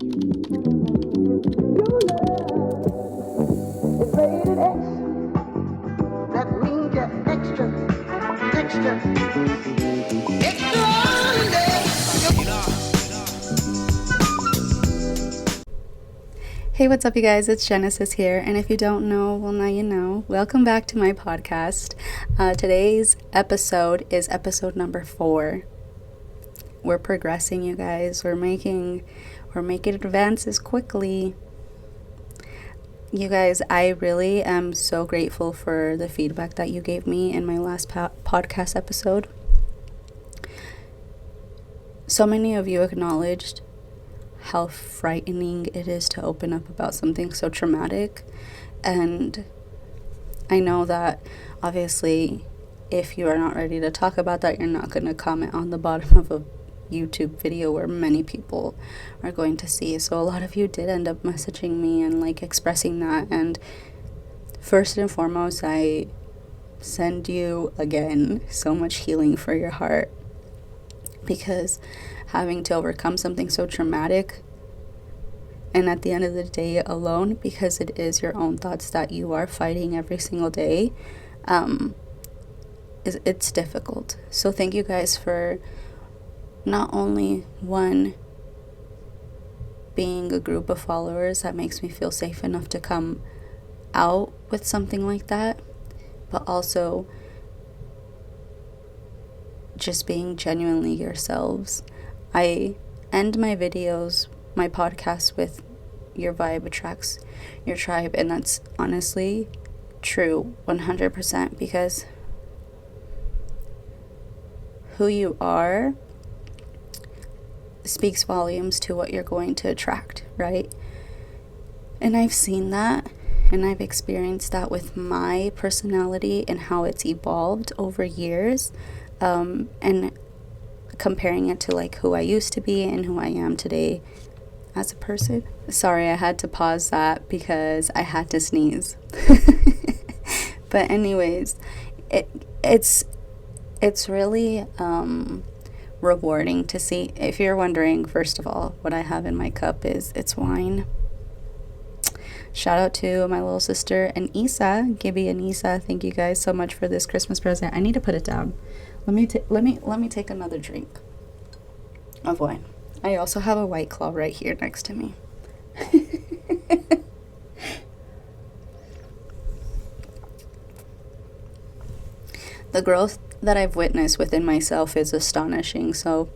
Your love is rated X. That means you're extra, extraordinary. Hey, what's up, you guys? It's Genesis here, and if you don't know, well, now you know. Welcome back to my podcast. Today's episode is episode number 4. We're progressing, you guys. We're making advances quickly. You guys, I really am so grateful for the feedback that you gave me in my last podcast episode. So many of you acknowledged how frightening it is to open up about something so traumatic. And I know that obviously if you are not ready to talk about that, you're not going to comment on the bottom of a YouTube video where many people are going to see. So a lot of you did end up messaging me and expressing that. And first and foremost, I send you again so much healing for your heart, because having to overcome something so traumatic, and at the end of the day alone, because it is your own thoughts that you are fighting every single day, it's difficult. So thank you guys for not only one, being a group of followers that makes me feel safe enough to come out with something like that, but also just being genuinely yourselves. I end my videos, my podcasts, with your vibe attracts your tribe, and that's honestly true 100%, because who you are speaks volumes to what you're going to attract, right? And I've seen that, and I've experienced that with my personality and how it's evolved over years, and comparing it to who I used to be and who I am today as a person. Sorry, I had to pause that because I had to sneeze. But anyways, it's really rewarding to see. If you're wondering, first of all, what I have in my cup it's wine. Shout out to my little sister and Isa, Gibby and Isa. Thank you guys so much for this Christmas present. I need to put it down. Let me take another drink of wine. I also have a White Claw right here next to me. The growth that I've witnessed within myself is astonishing. So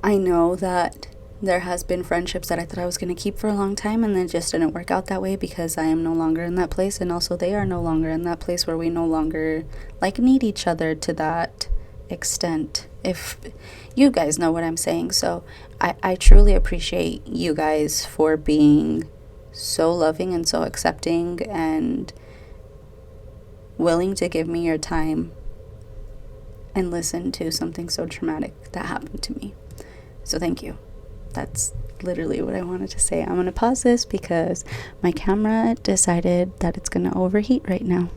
I know that there has been friendships that I thought I was going to keep for a long time, and then just didn't work out that way because I am no longer in that place, and also they are no longer in that place where we no longer need each other to that extent, if you guys know what I'm saying. So I truly appreciate you guys for being so loving and so accepting and willing to give me your time and listen to something so traumatic that happened to me. So thank you. That's literally what I wanted to say. I'm going to pause this because my camera decided that it's going to overheat right now.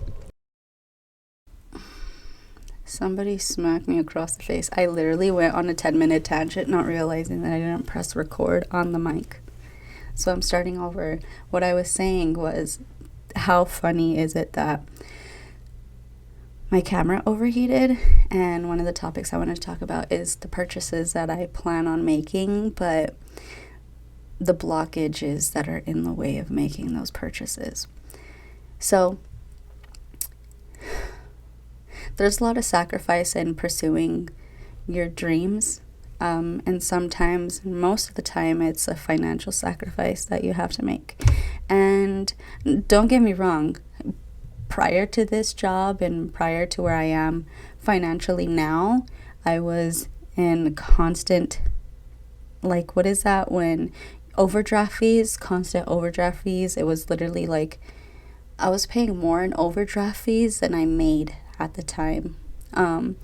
Somebody smacked me across the face. I literally went on a 10-minute tangent, not realizing that I didn't press record on the mic. So I'm starting over. What I was saying was, how funny is it that my camera overheated, and one of the topics I want to talk about is the purchases that I plan on making, but the blockages that are in the way of making those purchases. So there's a lot of sacrifice in pursuing your dreams, and sometimes, most of the time, it's a financial sacrifice that you have to make. And don't get me wrong, prior to this job and prior to where I am financially now, I was in constant, what is that, when constant overdraft fees. It was literally I was paying more in overdraft fees than I made at the time. And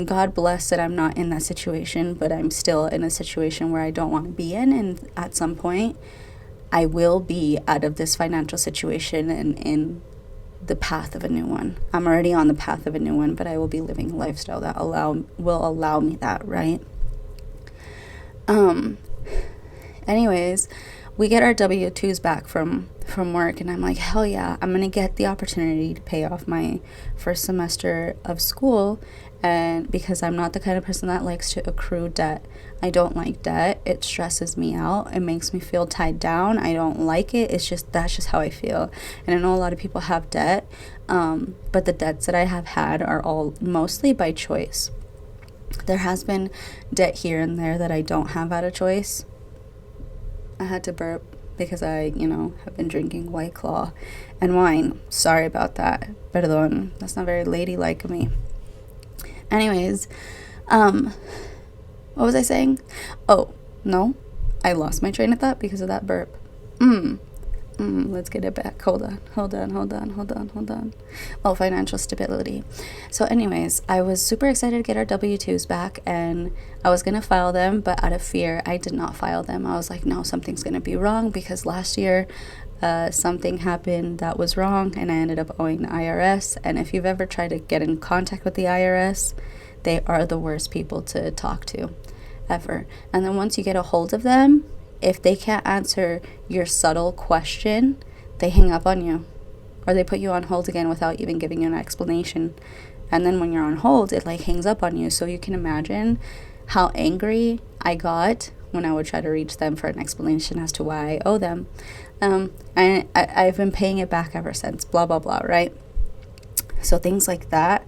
God bless that I'm not in that situation, but I'm still in a situation where I don't want to be in, and at some point I will be out of this financial situation and in the path of a new one. I'm already on the path of a new one, but I will be living a lifestyle that will allow me that, right? Anyways, we get our W-2s back from work, and I'm like, hell yeah, I'm gonna get the opportunity to pay off my first semester of school. And because I'm not the kind of person that likes to accrue debt, I don't like debt. It stresses me out. It makes me feel tied down. I don't like it. That's just how I feel. And I know a lot of people have debt, but the debts that I have had are all mostly by choice. There has been debt here and there that I don't have out of choice. I had to burp because I, have been drinking White Claw and wine. Sorry about that. Perdón. That's not very ladylike of me. Anyways, what was I saying? Oh, no. I lost my train of thought because of that burp. Let's get it back. Hold on. Oh, financial stability. So anyways, I was super excited to get our W-2s back, and I was going to file them, but out of fear, I did not file them. I was like, no, something's going to be wrong, because last year, something happened that was wrong, and I ended up owing the IRS. And if you've ever tried to get in contact with the IRS, they are the worst people to talk to ever. And then once you get a hold of them, if they can't answer your subtle question, they hang up on you, or they put you on hold again without even giving you an explanation. And then when you're on hold, it hangs up on you. So you can imagine how angry I got when I would try to reach them for an explanation as to why I owe them. I've been paying it back ever since, blah, blah, blah, right? So things like that,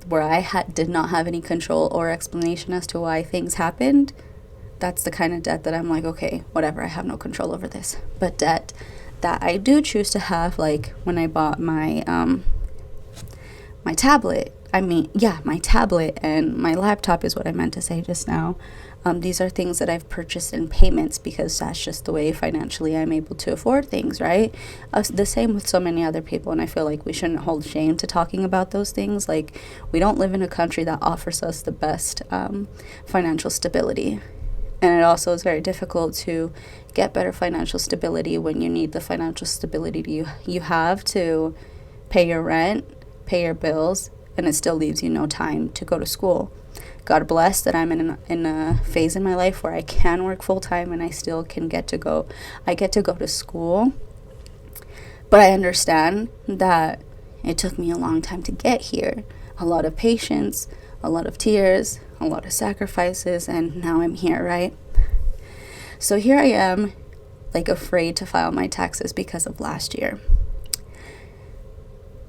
where I did not have any control or explanation as to why things happened, that's the kind of debt that I'm like, okay, whatever, I have no control over this. But debt that I do choose to have, like when I bought my tablet, my tablet and my laptop is what I meant to say just now. These are things that I've purchased in payments, because that's just the way financially I'm able to afford things, right? The same with so many other people, and I feel like we shouldn't hold shame to talking about those things. Like, we don't live in a country that offers us the best financial stability. And it also is very difficult to get better financial stability when you need the financial stability you have to pay your rent, pay your bills, and it still leaves you no time to go to school. God bless that I'm in a phase in my life where I can work full time and I still get to go to school. But I understand that it took me a long time to get here. A lot of patience, a lot of tears, a lot of sacrifices, and now I'm here, right? So here I am, afraid to file my taxes because of last year.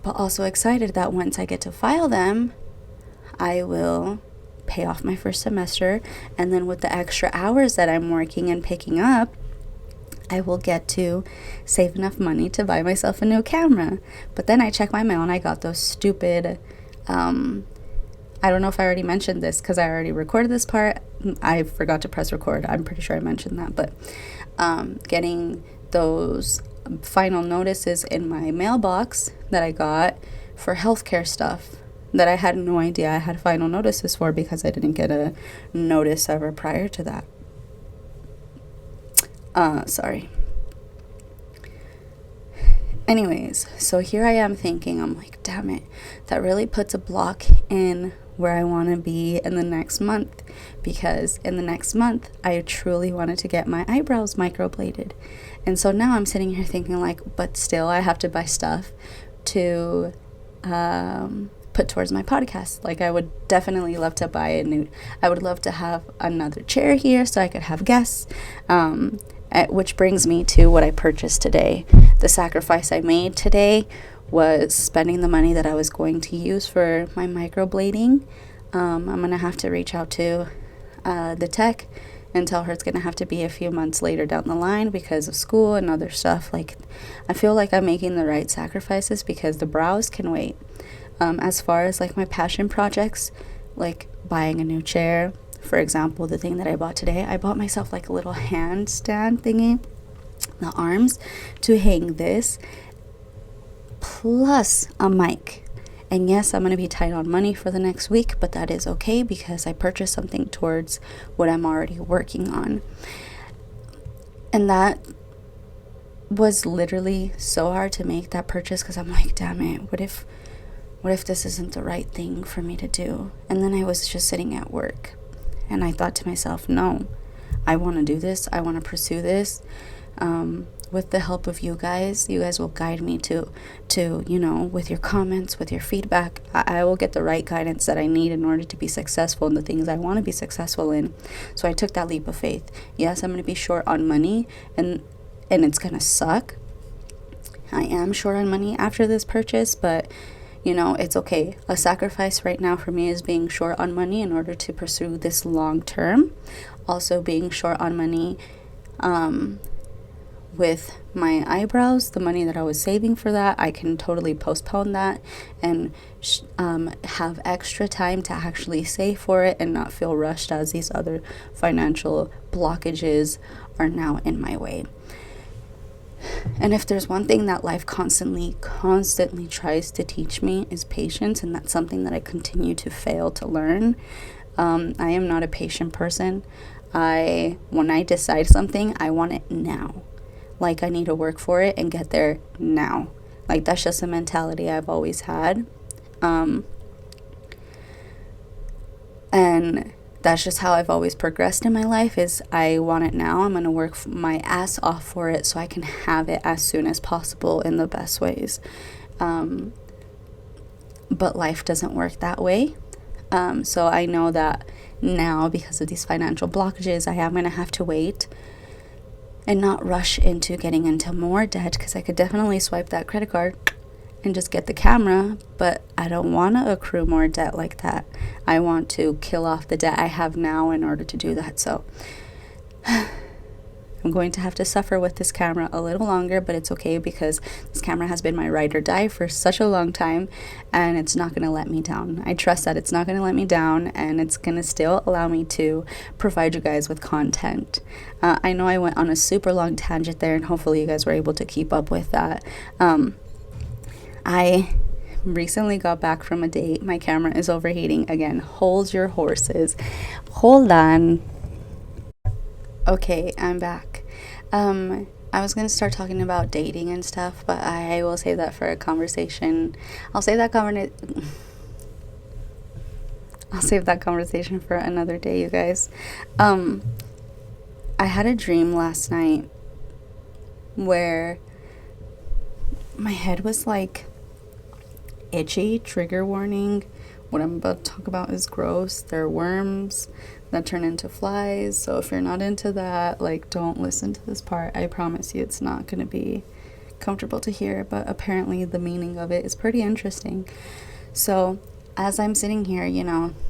But also excited that once I get to file them, I will pay off my first semester, and then with the extra hours that I'm working and picking up, I will get to save enough money to buy myself a new camera. But then I check my mail and I got those stupid, I don't know if I already mentioned this because I already recorded this part. I forgot to press record. I'm pretty sure I mentioned that. But getting those final notices in my mailbox that I got for healthcare stuff that I had no idea I had final notices for, because I didn't get a notice ever prior to that. Sorry. Anyways, so here I am thinking, I'm like, damn it, that really puts a block in where I want to be in the next month, because in the next month I truly wanted to get my eyebrows microbladed. And so now I'm sitting here thinking, but still I have to buy stuff to put towards my podcast. I would definitely love to buy I would love to have another chair here so I could have guests, which brings me to what I purchased today. The sacrifice I made today was spending the money that I was going to use for my microblading. I'm going to have to reach out to the tech and tell her it's going to have to be a few months later down the line because of school and other stuff. I feel like I'm making the right sacrifices because the brows can wait. As far as my passion projects, buying a new chair, for example, the thing that I bought today, I bought myself a little handstand thingy, the arms to hang this, plus a mic. And yes, I'm going to be tight on money for the next week, but that is okay because I purchased something towards what I'm already working on. And that was literally so hard to make, that purchase, because I'm like, damn it, what if this isn't the right thing for me to do? And then I was just sitting at work and I thought to myself, no, I want to do this. I want to pursue this. With the help of you guys will guide me to with your comments, with your feedback, I will get the right guidance that I need in order to be successful in the things I want to be successful in. So I took that leap of faith. Yes, I'm going to be short on money, and it's going to suck. I am short on money after this purchase, but it's okay. A sacrifice right now for me is being short on money in order to pursue this long term. Also being short on money with my eyebrows, the money that I was saving for that, I can totally postpone that and have extra time to actually save for it and not feel rushed as these other financial blockages are now in my way. And if there's one thing that life constantly tries to teach me is patience, and that's something that I continue to fail to learn. I am not a patient person. When I decide something, I want it now. Like, I need to work for it and get there now. Like, that's just a mentality I've always had. And that's just how I've always progressed in my life, is I want it now. I'm going to work my ass off for it so I can have it as soon as possible in the best ways. But life doesn't work that way. So I know that now, because of these financial blockages, I am going to have to wait and not rush into getting into more debt, because I could definitely swipe that credit card and just get the camera, but I don't want to accrue more debt like that. I want to kill off the debt I have now in order to do that. So I'm going to have to suffer with this camera a little longer, but it's okay, because this camera has been my ride or die for such a long time, and it's not going to let me down. I trust that it's not going to let me down, and it's going to still allow me to provide you guys with content. I know I went on a super long tangent there, and hopefully you guys were able to keep up with that. I recently got back from a date. My camera is overheating again. Hold your horses. Hold on. Okay, I'm back. I was going to start talking about dating and stuff, but I will save that for a conversation. I'll save that conversation for another day, you guys. I had a dream last night where my head was like itchy. Trigger warning. What I'm about to talk about is gross. There are worms that turn into flies. So if you're not into that, like, don't listen to this part. I promise you it's not going to be comfortable to hear, but apparently the meaning of it is pretty interesting. So as I'm sitting here,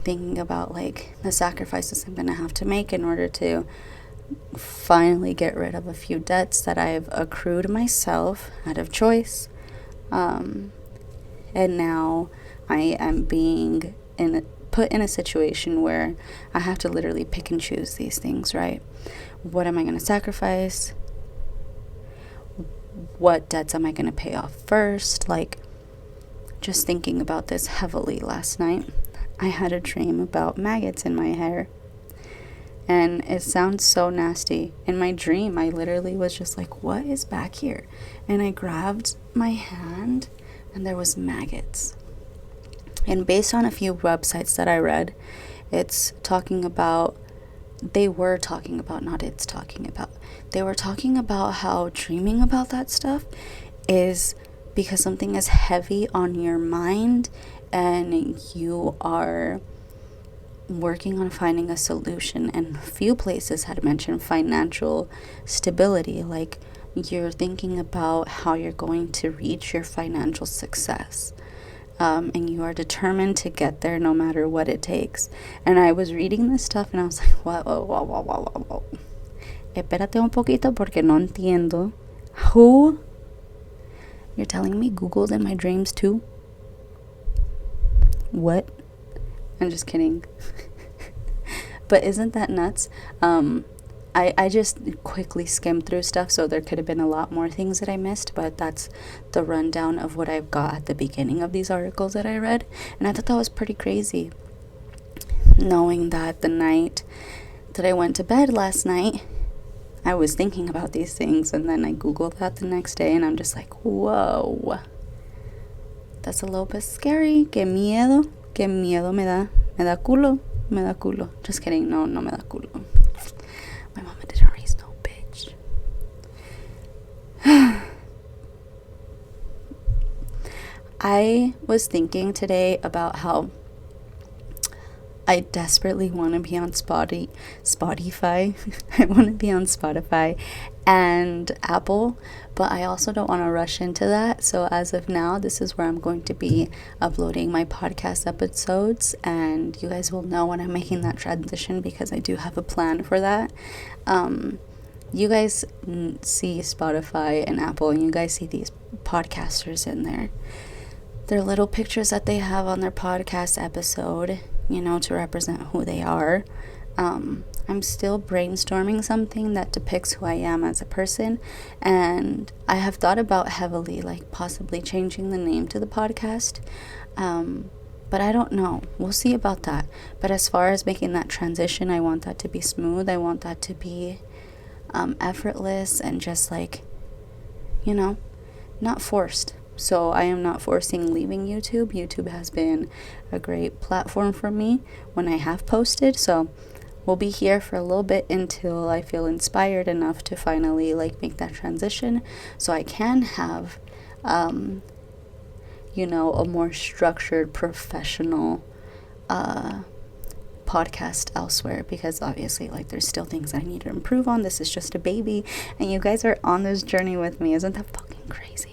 thinking about like the sacrifices I'm going to have to make in order to finally get rid of a few debts that I've accrued myself out of choice, and now I am being put in a situation where I have to literally pick and choose these things, right? What am I going to sacrifice? What debts am I going to pay off first? Like, just thinking about this heavily last night, I had a dream about maggots in my hair. And it sounds so nasty. In my dream, I literally was just like, what is back here? And I grabbed my hand, and there was maggots. And based on a few websites that I read, they were talking about how dreaming about that stuff is because something is heavy on your mind, and you are working on finding a solution. And a few places had mentioned financial stability, like you're thinking about how you're going to reach your financial success, and you are determined to get there no matter what it takes. And I was reading this stuff and I was like, whoa. Espérate un poquito porque no entiendo. Who? You're telling me Google's in my dreams too? What? I'm just kidding. But isn't that nuts? I just quickly skimmed through stuff, so there could have been a lot more things that I missed, but that's the rundown of what I've got at the beginning of these articles that I read. And I thought that was pretty crazy, knowing that the night that I went to bed last night, I was thinking about these things, and then I Googled that the next day, and I'm just like, whoa, that's a little bit scary. Que miedo me da culo. Just kidding, no me da culo. I was thinking today about how I desperately want to be on Spotify. I want to be on Spotify and Apple, but I also don't want to rush into that. So as of now, this is where I'm going to be uploading my podcast episodes, and you guys will know when I'm making that transition because I do have a plan for that. You guys see Spotify and Apple, and you guys see these podcasters in there. Their little pictures that they have on their podcast episode, you know, to represent who they are. I'm still brainstorming something that depicts who I am as a person, and I have thought about heavily, like, possibly changing the name to the podcast, but I don't know. We'll see about that. But as far as making that transition, I want that to be smooth. I want that to be effortless and just, like, you know, not forced. So I am not forcing leaving YouTube. YouTube has been a great platform for me when I have posted. So we'll be here for a little bit until I feel inspired enough to finally, like, make that transition so I can have, you know, a more structured, professional podcast elsewhere, because obviously, like, there's still things I need to improve on. This is just a baby, and you guys are on this journey with me. Isn't that fucking crazy?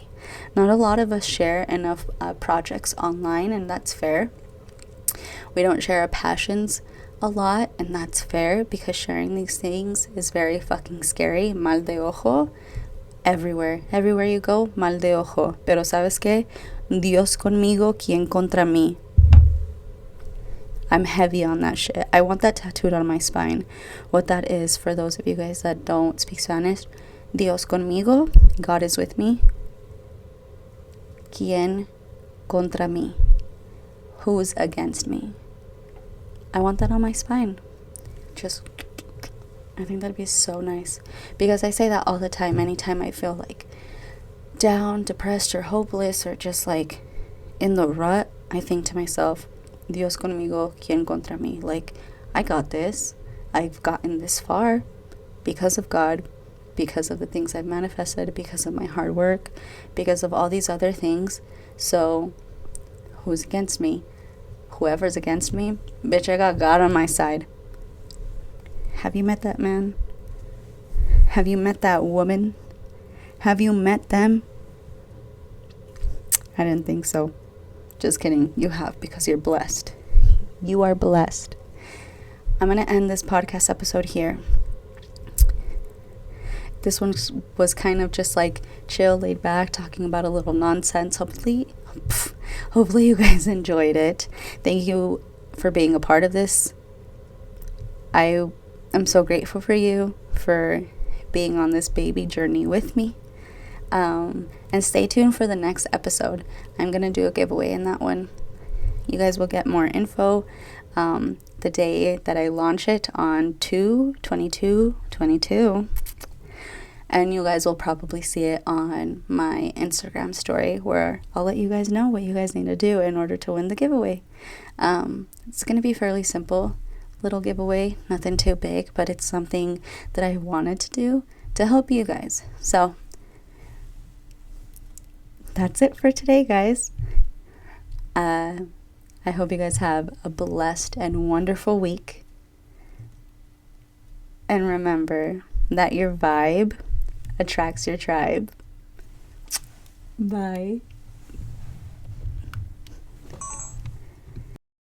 Not a lot of us share enough projects online, and that's fair. We don't share our passions a lot, and that's fair, because sharing these things is very fucking scary. Mal de ojo everywhere you go. Mal de ojo. Pero sabes qué? Dios conmigo, quien contra mí. I'm heavy on that shit. I want that tattooed on my spine. What that is, for those of you guys that don't speak Spanish, Dios conmigo, God is with me. Quien contra mí, who's against me. I want that on my spine. Just, I think that'd be so nice, because I say that all the time. Anytime I feel like down, depressed, or hopeless, or just like in the rut, I think to myself, Dios conmigo, quien contra mí. Like, I got this. I've gotten this far because of God, because of the things I've manifested, because of my hard work, because of all these other things. So who's against me? Whoever's against me, bitch, I got God on my side. Have you met that man? Have you met that woman? Have you met them? I didn't think so. Just kidding. You have, because you're blessed. You are blessed. I'm going to end this podcast episode here. This one was kind of just like chill, laid back, talking about a little nonsense. Hopefully you guys enjoyed it. Thank you for being a part of this. I am so grateful for you for being on this baby journey with me. And stay tuned for the next episode. I'm going to do a giveaway in that one. You guys will get more info the day that I launch it on 2/22/22. And you guys will probably see it on my Instagram story, where I'll let you guys know what you guys need to do in order to win the giveaway. It's going to be fairly simple, little giveaway, nothing too big, but it's something that I wanted to do to help you guys. So that's it for today, guys. I hope you guys have a blessed and wonderful week. And remember that your vibe attracts your tribe. Bye.